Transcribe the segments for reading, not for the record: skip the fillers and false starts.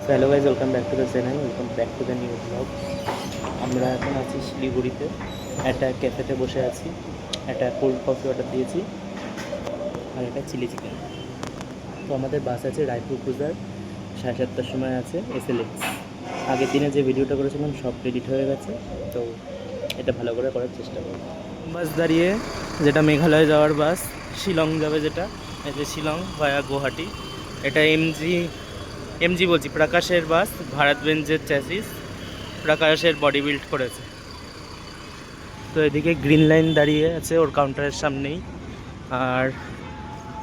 Hello guys, welcome back to the channel, welcome back to the new blog. আমরা এখন আছি শিলিগুড়িতে, একটা ক্যাফেতে বসে আছি। একটা কোল্ড কফি অর্ডার দিয়েছি আর একটা চিলি চিকেন। তো আমাদের বাস আছে রায়পুর ক্রুজার, 7:30টার সময় আছে SLX। আগের দিনে যে ভিডিওটা করেছিলাম সব এডিট হয়ে গেছে, তো এটা ভালো করে করার চেষ্টা করব। বাস দাঁড়িয়ে, যেটা মেঘালয় যাওয়ার বাস, শিলং যাবে যেটা, এই যে শিলং ভায়া গুয়াহাটি। এটা এমজি বলছি, প্রকাশের বাস, ভারত বেঞ্জের চ্যাসিস, প্রকাশের বডি বিল্ড করেছে। তো এদিকে গ্রিন লাইন দাঁড়িয়ে আছে ওর কাউন্টারের সামনেই, আর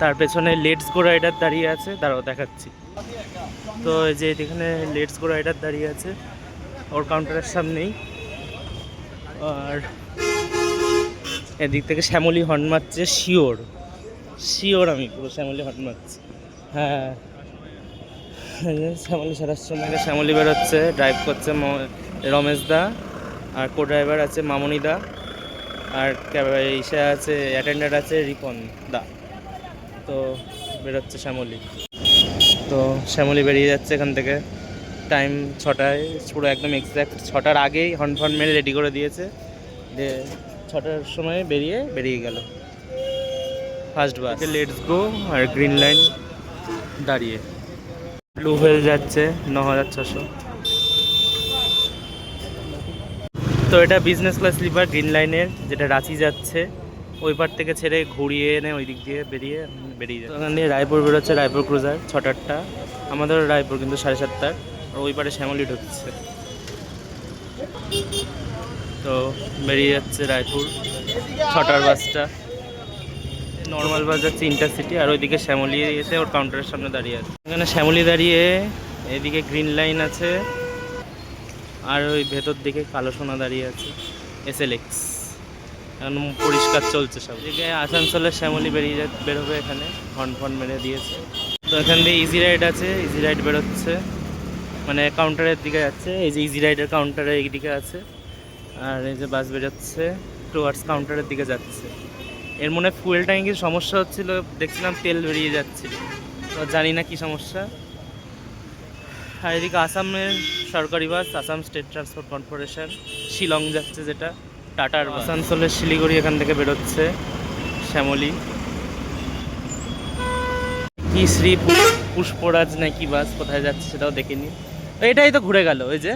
তার পেছনে লেটস গো রাইডার দাঁড়িয়ে আছে, দাঁড়াও দেখাচ্ছি। তো এই যে এখানে লেটস গো রাইডার দাঁড়িয়ে আছে ওর কাউন্টারের সামনেই, আর এদিক থেকে শ্যামলী হর্ন মারছে। শিওর শিওর আমি পুরো শ্যামলী হর্ন মারছি। হ্যাঁ, শ্যামলী সারার সময় শ্যামলী বেরোচ্ছে, ড্রাইভ করছে রমেশ দা, আর কো ড্রাইভার আছে মামনি দা, আর ইসে আছে, অ্যাটেন্ডার আছে রিপন দা। তো বেরোচ্ছে শ্যামলী। তো শ্যামলী বেরিয়ে যাচ্ছে এখান থেকে টাইম 6টায়, পুরো একদম এক্স্যাক্ট 6টার আগেই হর্ন মেরে রেডি করে দিয়েছে, যে 6টার সময় বেরিয়ে গেল ফার্স্ট বাস। লেটস গো আর গ্রিন লাইন দাঁড়িয়ে। ব্লু হুয়েল যাচ্ছে 9600। তো এটা বিজনেস ক্লাস স্লিপার গ্রিন লাইনের, যেটা রাঁচি যাচ্ছে। ওই পার থেকে ছেড়ে ঘুরিয়ে এনে ওই দিক দিয়ে বেরিয়ে যায়। ওখান দিয়ে রায়পুর বেরোচ্ছে, রায়পুর ক্রুজার 6টারটা, আমাদের রায়পুর কিন্তু 7:30টার। আর ওই পারে শ্যামলী ঢুকছে। তো বেরিয়ে যাচ্ছে রায়পুর 6টার বাসটা। নর্মাল বাস যাচ্ছে ইন্টারসিটি, আর ওইদিকে শ্যামলী এসে ওর কাউন্টারের সামনে দাঁড়িয়ে আছে। এখানে শ্যামলী দাঁড়িয়ে, এদিকে গ্রিন লাইন আছে, আর ওই ভেতর দিকে কালো সোনা দাঁড়িয়ে আছে SLX। এখন পরিষ্কার চলছে সব। এদিকে আসানসোলের শ্যামলী বেরোবে, এখানে হর্ন মেরে দিয়েছে। তো এখান দিয়ে ইজি রাইড আছে, ইজি রাইড বেরোচ্ছে, মানে কাউন্টারের দিকে যাচ্ছে। এই যে ইজি রাইডের কাউন্টারের এই দিকে আছে, আর এই যে বাস বেরোচ্ছে টুয়ার্ডস কাউন্টারের দিকে যাচ্ছে। এর মনে ফুয়েল ট্যাঙ্কির সমস্যা হচ্ছিল, দেখছিলাম তেল বেরিয়ে যাচ্ছিল, তো জানি না কি সমস্যা। আর এদিকে আসামের সরকারি bus, Assam state transport corporation, Shillong যাচ্ছে, যেটা টাটার। আসানসোলের শিলিগুড়ি এখান থেকে বেরোচ্ছে শ্যামলী। কি শ্রী পুষ্পরাজ নাকি বাস, কোথায় যাচ্ছে সেটাও দেখিনি। এটাই তো ঘুরে গেল ওই যে।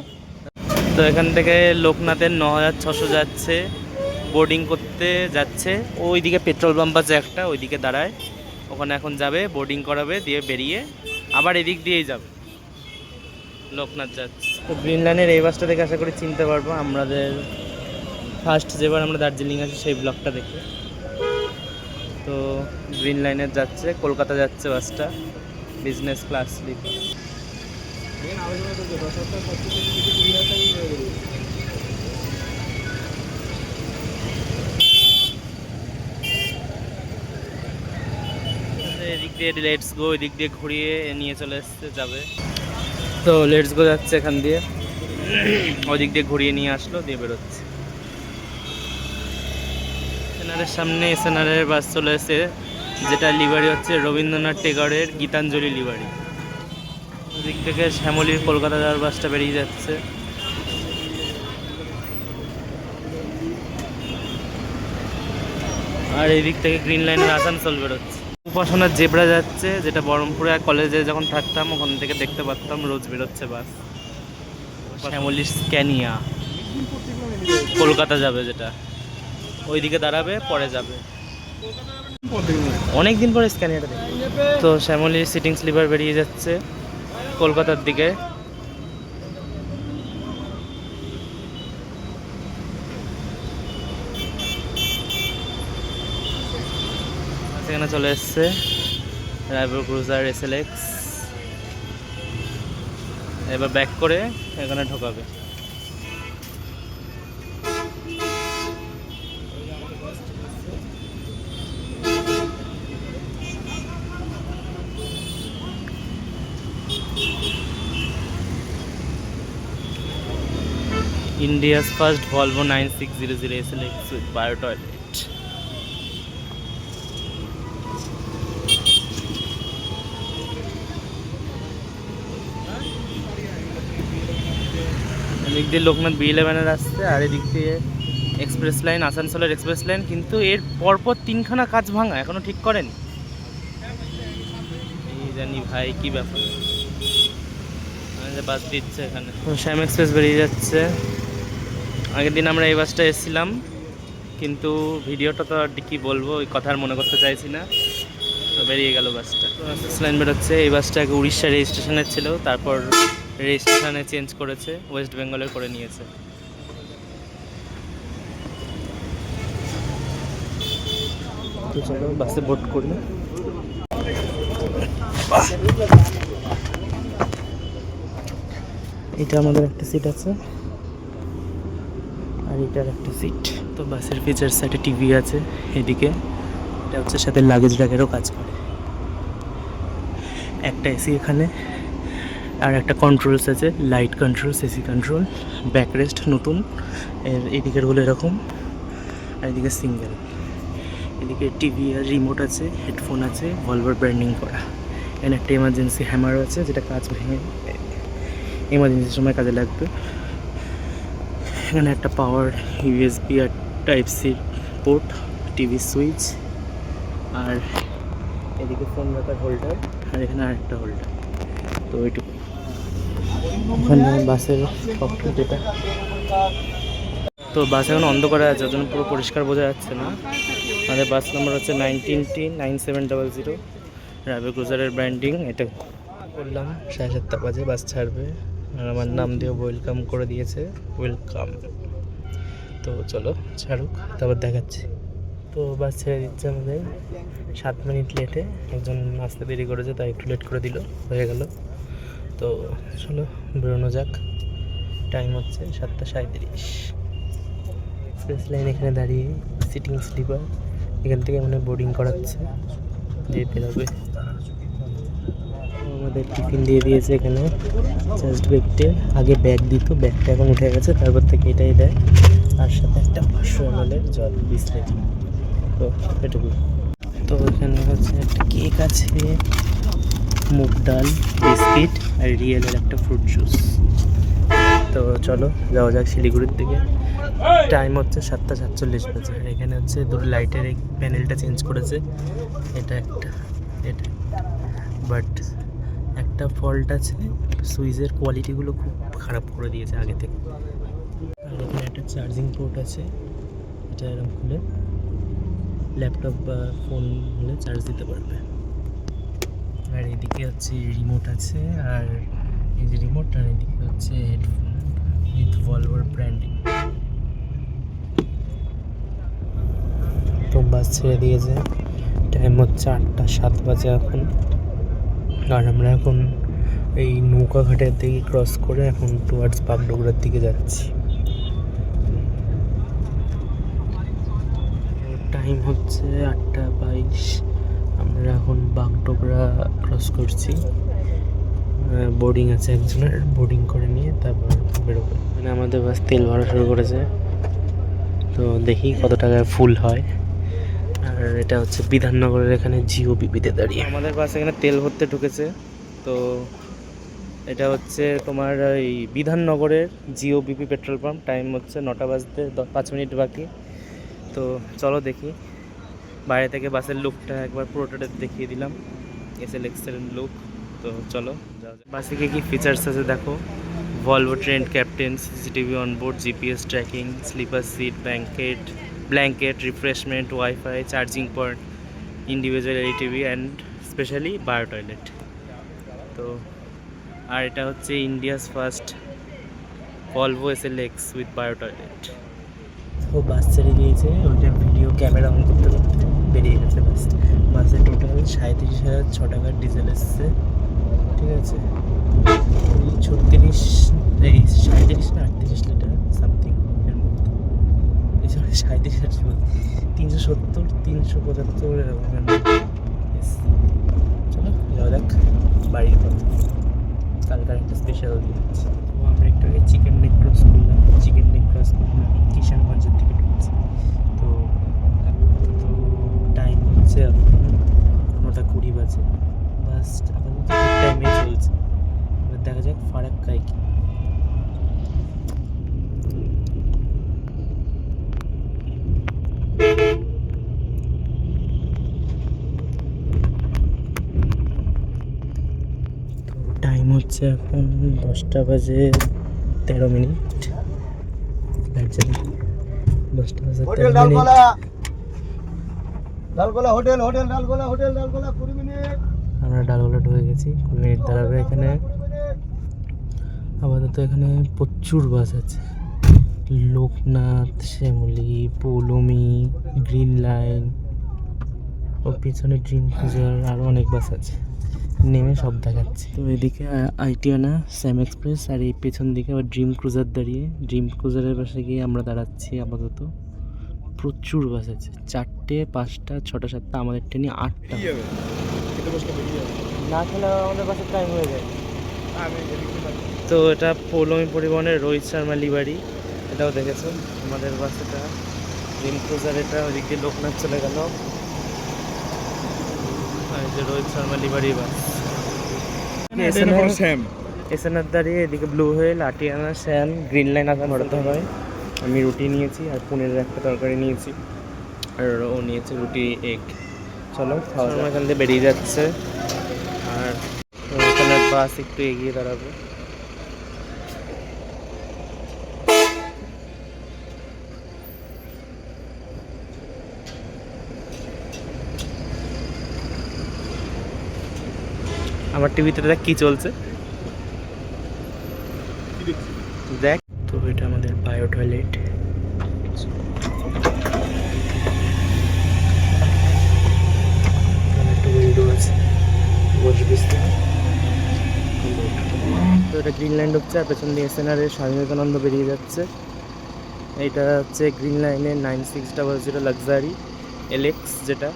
তো এখান থেকে লোকনাথের 9600 যাচ্ছে, বোর্ডিং করতে যাচ্ছে। ওইদিকে পেট্রোল পাম্প আছে একটা, ওইদিকে দাঁড়ায়, ওখানে এখন যাবে, বোর্ডিং করাবে, দিয়ে বেরিয়ে আবার এদিক দিয়েই যাবে, লোকনাথ যাচ্ছে। তো গ্রিন লাইনের এই বাসটা দেখে আশা করি চিনতে পারবো আমাদের ফার্স্ট যেবার আমরা দার্জিলিং আছি সেই ব্লগটা দেখে। তো গ্রিন লাইনের যাচ্ছে, কলকাতা যাচ্ছে বাসটা, বিজনেস ক্লাস স্লিপার। এদিক দিয়ে লেটস গো, এদিক দিয়ে ঘুরিয়ে নিয়ে চলে এসছে, যাবে। তো লেটস গো যাচ্ছে এখান দিয়ে, ওই দিক দিয়ে ঘুরিয়ে নিয়ে আসলো, দিয়ে বেরোচ্ছে। এসএনআরের সামনে এসএনআরের বাস চলে এসে, যেটা লিভারি হচ্ছে রবীন্দ্রনাথ টেগরের গীতাঞ্জলি লিভারি। ওদিক থেকে শ্যামলীর কলকাতা যাওয়ার বাসটা বেরিয়ে যাচ্ছে। আর এই দিক থেকে গ্রিন লাইনের আসানসোল বেরোচ্ছে। উপাসনার জেব্রা যাচ্ছে, যেটা বহরমপুরে কলেজে যখন থাকতাম ওখান থেকে দেখতে পারতাম, রোজ বেরোচ্ছে বাস। শ্যামলীর স্ক্যানিয়া কলকাতা যাবে, যেটা ওইদিকে দাঁড়াবে, পরে যাবে। অনেক দিন পরে স্ক্যানিয়াটা দেখি। তো শ্যামলীর সিটিং স্লিপার বেরিয়ে যাচ্ছে কলকাতার দিকে। সেখানে চলে এসছে রায়পুর ক্রুজার SLX। এবার ব্যাক করে এখানে ঢোকাবে। India's first Volvo 9600 SLX with bio toilet. এদিক দিয়ে লোকনাথ B11 আসছে, আর এদিক দিয়ে এক্সপ্রেস লাইন, আসানসোলের এক্সপ্রেস লাইন। কিন্তু এর পরপর 3খানা কাজ ভাঙা, এখনো ঠিক করেনি। এই জানি ভাই কি ব্যাপার, বাস দিচ্ছে এখানে। শ্যাম এক্সপ্রেস বেরিয়ে যাচ্ছে। আগের দিন আমরা এই বাসটা এসেছিলাম, কিন্তু ভিডিওটা তো আর কি বলবো, ওই কথা আর মনে করতে চাইছি না। তো বেরিয়ে গেল বাসটা। এক্সপ্রেস লাইন বেরোচ্ছে। এই বাসটা আগে উড়িষ্যা রেজিস্ট্রেশনের ছিল, তারপর রেজিস্ট্রেশনে চেঞ্জ করেছে, ওয়েস্ট বেঙ্গলের করে নিয়েছে। তো চলো বাসে বোর্ড করি। এটা আমাদের একটা সিট আছে, আর এটার একটা সিট। তো বাসের ফিচার সাইডে টিভি আছে এদিকে। এটা হচ্ছে সাথে লাগেজ র্যাকেরও কাজ করে। একটা এসি এখানে, আর একটা কন্ট্রোলস আছে, light controls, AC control, back rest নতুন। এর এদিকেরগুলো এরকম, আর এদিকে সিঙ্গেল। এদিকে টিভি আর রিমোট আছে, হেডফোন আছে, ভলভোর ব্র্যান্ডিং করা। এখানে একটা এমার্জেন্সি হ্যামারও আছে, যেটা কাজ ভেঙে এমার্জেন্সির সময় কাজে লাগবে। এখানে একটা পাওয়ার ইউএসবি আর type C port, TV switch, আর এদিকে ফোন রাখার হোল্ডার, আর এখানে আরেকটা হোল্ডার। তো ওইটুকু। ওখানে বাসের ককপিট এটা। তো বাস এখন অন্ধকারে আছে, ওর জন্য পুরো পরিষ্কার বোঝা যাচ্ছে না। আমাদের বাস নাম্বার হচ্ছে 19T9700, রাবে ক্রুজারের ব্র্যান্ডিং। এটা করলাম 7:30 বাজে বাস ছাড়বে, আর আমার নাম দিয়ে ওয়েলকাম করে দিয়েছে, ওয়েলকাম। তো চলো ছাড়ুক, তারপর দেখাচ্ছি। তো বাস ছেড়ে দিচ্ছে আমাদের 7 মিনিট লেটে। একজন আসতে দেরি করেছে, তাই একটু লেট করে দিল, হয়ে গেল। তো চলো বেরোনো যাক। টাইম হচ্ছে 7:37। এক্সপ্রেস লাইন এখানে দাঁড়িয়ে, সিটিং স্লিপার। এখান থেকে মানে বোর্ডিং করাচ্ছে, দিয়ে বেরোবে। আমাদের টিফিন দিয়ে দিয়েছে এখানে, জাস্ট ব্যাগটে। আগে ব্যাগ দিত, ব্যাগটা এখন উঠে গেছে, তারপর থেকে এটাই দেয়। আর সাথে একটা 500 ml জল, 20 লিটার। তো এটুকু। তো এখানে হচ্ছে একটা কেক আছে, মুগ ডাল, বিস্কিট, আর রিয়েলের একটা ফ্রুট জুস। তো চলো যাওয়া যাক শিলিগুড়ির দিকে। টাইম হচ্ছে 7:47 বাজে। আর এখানে হচ্ছে দুটো লাইটের এই প্যানেলটা চেঞ্জ করেছে, এটা একটা, এটা। বাট একটা ফল্ট আছে, সুইচের কোয়ালিটিগুলো খুব খারাপ করে দিয়েছে আগে থেকে। আর এখানে একটা চার্জিং পোর্ট আছে, এটা এরকম খুলে ল্যাপটপ বা ফোন হলে চার্জ দিতে পারবে। আর এদিকে হচ্ছে রিমোট আছে, আর এই যে রিমোট, আর এদিকে হচ্ছে হেডফোন উইথ ভলভোর ব্র্যান্ডিং। তো বাস ছেড়ে দিয়েছে, টাইম হচ্ছে 8:07 বাজে এখন। আর আমরা এখন এই নৌকাঘাটের দিকে ক্রস করে এখন টুয়ার্ডস বাগডোগরার দিকে যাচ্ছি। টাইম হচ্ছে 8:22। আমরা এখন বাগডোগরা ক্রস করছি। বোর্ডিং আছে একজনের, বোর্ডিং করে নিয়ে তারপর বেরোবে। মানে আমাদের বাস তেল ভরা শুরু করেছে, তো দেখি কত টাকায় ফুল হয়। আর এটা হচ্ছে বিধাননগরের এখানে জিওবিপিতে দাঁড়িয়ে আমাদের বাস এখানে তেল ভরতে ঢুকেছে। তো এটা হচ্ছে তোমার এই বিধাননগরের জিওবিপি পেট্রোল পাম্প। টাইম হচ্ছে 9টা বাজতে 5 মিনিট বাকি। তো চলো দেখি, বাইরে থেকে বাসের লুকটা একবার পুরোটা দেখিয়ে দিলাম, SLX-এর লুক। তো চলো বাসে কি ফিচার্স আছে দেখো। Volvo trained captain, CCTV onboard, GPS tracking, sleeper seat, blanket, refreshment, wifi, charging point, individual LED and specially bio toilet. তো আর এটা হচ্ছে India's first Volvo SLX with bio toilet. তো বাস ছেড়ে দিয়েছে, ওইটা ভিডিও ক্যামেরা অন করতে করতে বেরিয়ে গেছে বাস। বাসে টোটাল 37,006 টাকার ডিজেল এসছে, ঠিক আছে। 37 না 38 লিটার সামথিং এর মধ্যে, 37 370 375 এরকম। চলো যাওয়া যাক বাড়ির পথে। কালকার একটা স্পেশাল দিন আছে। তো আমরা একটু আগে চিকেন নেক ক্রস করলাম, কিষানগঞ্জের দিকে ঢুকছি। তো টাইম হচ্ছে 9:20 বাজে। বাস আপাতত ঠিক টাইমে চলছে। এবার দেখা যাক ফারাক্কায় কি। হচ্ছে এখন 10টা বাজে 13 মিনিট। 10টা বাজে 13 minute. Dalgola hotel Dalgola 20 minute. আমরা ডালগোলা ঢুকে গেছি, 20 মিনিট দাঁড়াবে এখানে। আপাতত এখানে প্রচুর বাস আছে, লোকনাথ, শ্যামলী, পৌলমী, গ্রিন লাইন ও পিছনে ড্রিম ক্রুজার, আরও অনেক বাস আছে। নেমে সব দেখাচ্ছি। তো এদিকে আইটিয়ানা, স্যাম এক্সপ্রেস, আর এই পেছন দিকে আবার ড্রিম ক্রুজার দাঁড়িয়ে। ড্রিম ক্রুজারের পাশে গিয়ে আমরা দাঁড়াচ্ছি আপাতত। প্রচুর বাস আছে, 4টে, 5টা, 6টা, 7টা, আমাদের ট্রেনে 8টা। না খেলে আমাদের বাসের টাইম হয়ে যায়। তো এটা পৌলমী পরিবহনের রোহিত শর্মা লিবারি, এটাও দেখেছো। আমাদের বাস এটা ড্রিম ক্রুজার, এটা ওদিক দিয়ে লোকনাথ চলে গেল। আর এই যে রোহিত শর্মা লিবারি বাস। এসএনআর দাঁড়িয়ে, এদিকে ব্লু হুইল, আটিয়ানা, শ্যাম, গ্রিন লাইন আসার ধরতে হয়। আমি রুটি নিয়েছি আর পনিরের একটা তরকারি নিয়েছি, আর ও নিয়েছে রুটি এগ। চলো খাওয়া দাওয়া এখান থেকে বেরিয়ে যাচ্ছে। আর এখানে বাস একটু এগিয়ে দাঁড়াবে। আমার টিভিতে দেখ কি চলছে, দেখ। তো এটা আমাদের বায়ো টয়লেট। একটা উইন্ডো আছে, তো এটা গ্রিন লাইন ঢুকছে, আর পেছন দিয়ে এসএনআর এর স্বামী বিবেকানন্দ বেরিয়ে যাচ্ছে। এইটা হচ্ছে গ্রিন লাইনের 9600 লাক্সারি এলএক্স, যেটা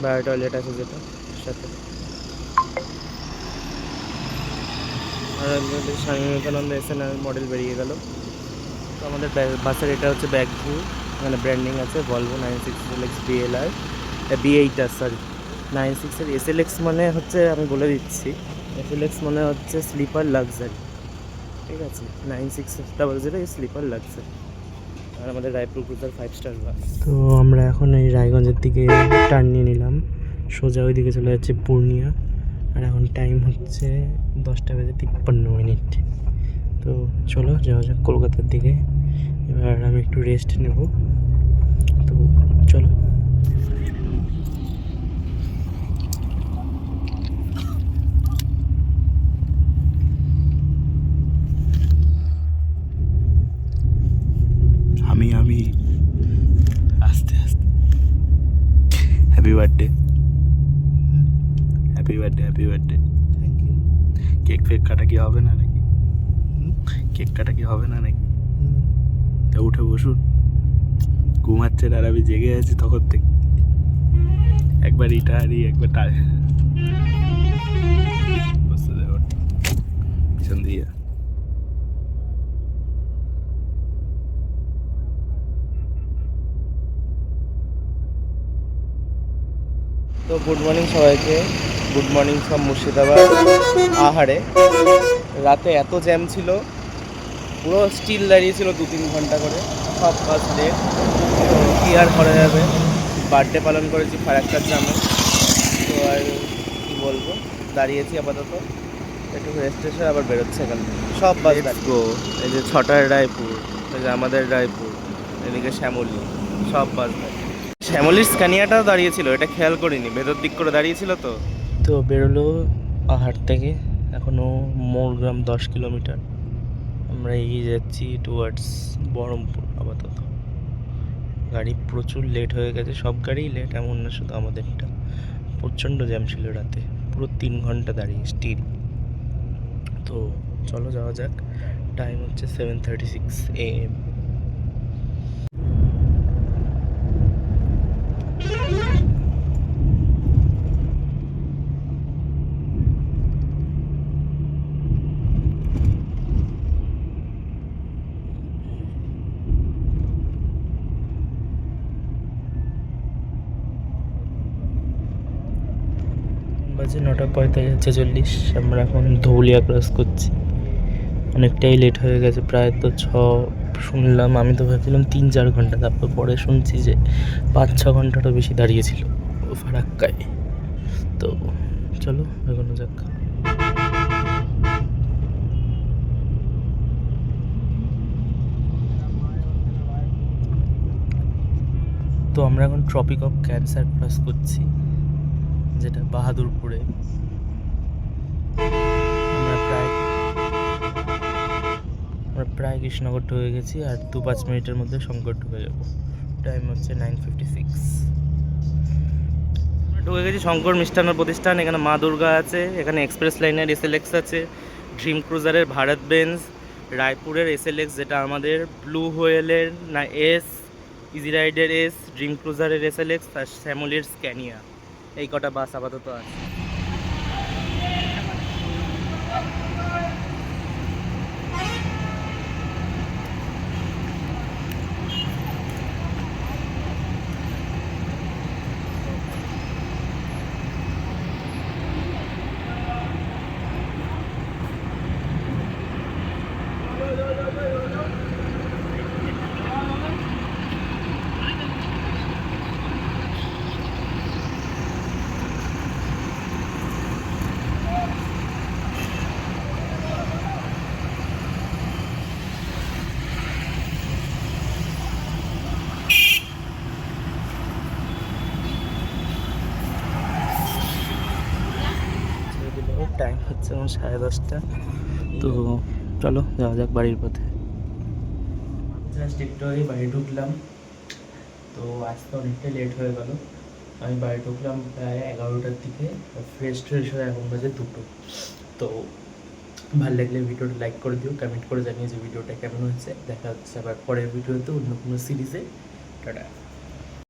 বায়ো টয়লেট আছে যেটা সাথে। আর স্বামী বিবেকানন্দ এসএনআর মডেল বেরিয়ে গেল। তো আমাদের বাসের এটা হচ্ছে ব্যাক ভিউ, মানে ব্র্যান্ডিং আছে Volvo 96 BLR, B8 sorry 96 SLX, মানে হচ্ছে আমি বলে দিচ্ছি, SLX মানে হচ্ছে স্লিপার লাক্সারি, ঠিক আছে। 9600 স্লিপার লাক্সারি। আর আমাদের রায়পুর ক্রুজার 5 স্টার বাস। তো আমরা এখন এই রায়গঞ্জের দিকে টার্ন নিয়ে নিলাম, সোজা ওই দিকে চলে যাচ্ছে পূর্ণিয়া। আর এখন টাইম হচ্ছে 10টা বেজে 53 মিনিট। তো চলো যাওয়া যাক কলকাতার দিকে। এবার আমি একটু রেস্ট নেব, তো চলো। আমি আস্তে আস্তে happy birthday, happy birthday, happy birthday. Thank you. Cake ফেক কাটা কি হবে না নাকি? কেক কাটা কি হবে না নাকি? তা উঠে বসুন, ঘুমাচ্ছেন আর আমি জেগে আছি তখন থেকে। একবার ইটা হারি, একবার বসতে দেব পিছন দিয়ে। তো গুড মর্নিং সবাইকে, গুড মর্নিং ফ্রম মুর্শিদাবাদ। আহারে রাতে এত জ্যাম ছিল, পুরো স্টিল দাঁড়িয়েছিল 2-3 ঘন্টা করে, সব বাস লেট। তো কী আর করা যাবে, বার্থডে পালন করেছি ফারাক্কার জামে। তো আর কী বলবো, দাঁড়িয়েছি আপাতত, একটু রেস্ট এসে আবার বেরোচ্ছে এখান থেকে সব বাস গো। এই যে 6টার রায়পুর, এই যে আমাদের রায়পুর, এদিকে শ্যামলী, সব বাস দাঁড়িয়ে। শ্যামলীর স্ক্যানিয়াটাও দাঁড়িয়েছিল, এটা খেয়াল করিনি, ভেতর দিক করে দাঁড়িয়েছিল। তো বেরোলো পাহাড় থেকে, এখনও মোরগ্রাম 10 কিলোমিটার। আমরা এগিয়ে যাচ্ছি টুয়ার্ডস বহরমপুর আপাতত। গাড়ি প্রচুর লেট হয়ে গেছে, সব গাড়িই লেট, এমন না শুধু আমাদেরটা। প্রচণ্ড জ্যাম ছিল রাতে, পুরো 3 ঘন্টা দাঁড়িয়ে স্টিল। তো চলো যাওয়া যাক। টাইম হচ্ছে 7:36 AM। বাজে 9:45, আমরা এখন ধৌলিয়া ক্রস করছি। অনেকটাই লেট হয়ে গেছে, প্রায় তো শুনলাম, আমি তো ভাবছিলাম 3-4 ঘন্টা, তারপর পরে শুনছি যে 5-6 ঘন্টারও বেশি দাঁড়িয়েছিল ফারাক্কায়। তো চলো এগোনো যাক। আমরা এখন ট্রপিক অফ ক্যান্সার ক্রস করছি, যেটা বাহাদুরপুরে। আমরা প্রায় কৃষ্ণনগর ঢুকে গেছি, আর 2-5 মিনিটের মধ্যে শঙ্কর ঢুকে যাব। টাইম হচ্ছে 9:56। আমরা ঢুকে গেছি শঙ্কর মিষ্টান্ন প্রতিষ্ঠান। এখানে মা দুর্গা আছে, এখানে এক্সপ্রেস লাইনের SLX আছে, ড্রিম ক্রুজারের ভারত বেঞ্জ, রায়পুরের SLX যেটা আমাদের, ব্লু হোয়েলের না ইজি রাইডের ড্রিম ক্রুজারের SLX, আর শ্যামলের স্ক্যানিয়া। এই কটা বাস আপাতত আছে। টাইম হচ্ছে এখন 10:30। তো চলো যাওয়া যাক বাড়ির পথে। জাস্ট একটু আগে বাড়ি ঢুকলাম, তো আজকে অনেকটা লেট হয়ে গেল। আমি বাড়ি ঢুকলাম প্রায় 11টার দিকে, ফ্রেশ হয়ে এখন বাজে 2টো। তো ভালো লাগলে ভিডিওটা লাইক করে দিও, কমেন্ট করে জানিয়ে যে ভিডিওটা কেমন হয়েছে। দেখা হচ্ছে আবার পরের ভিডিওতে অন্য কোনো সিরিজে। টাটা।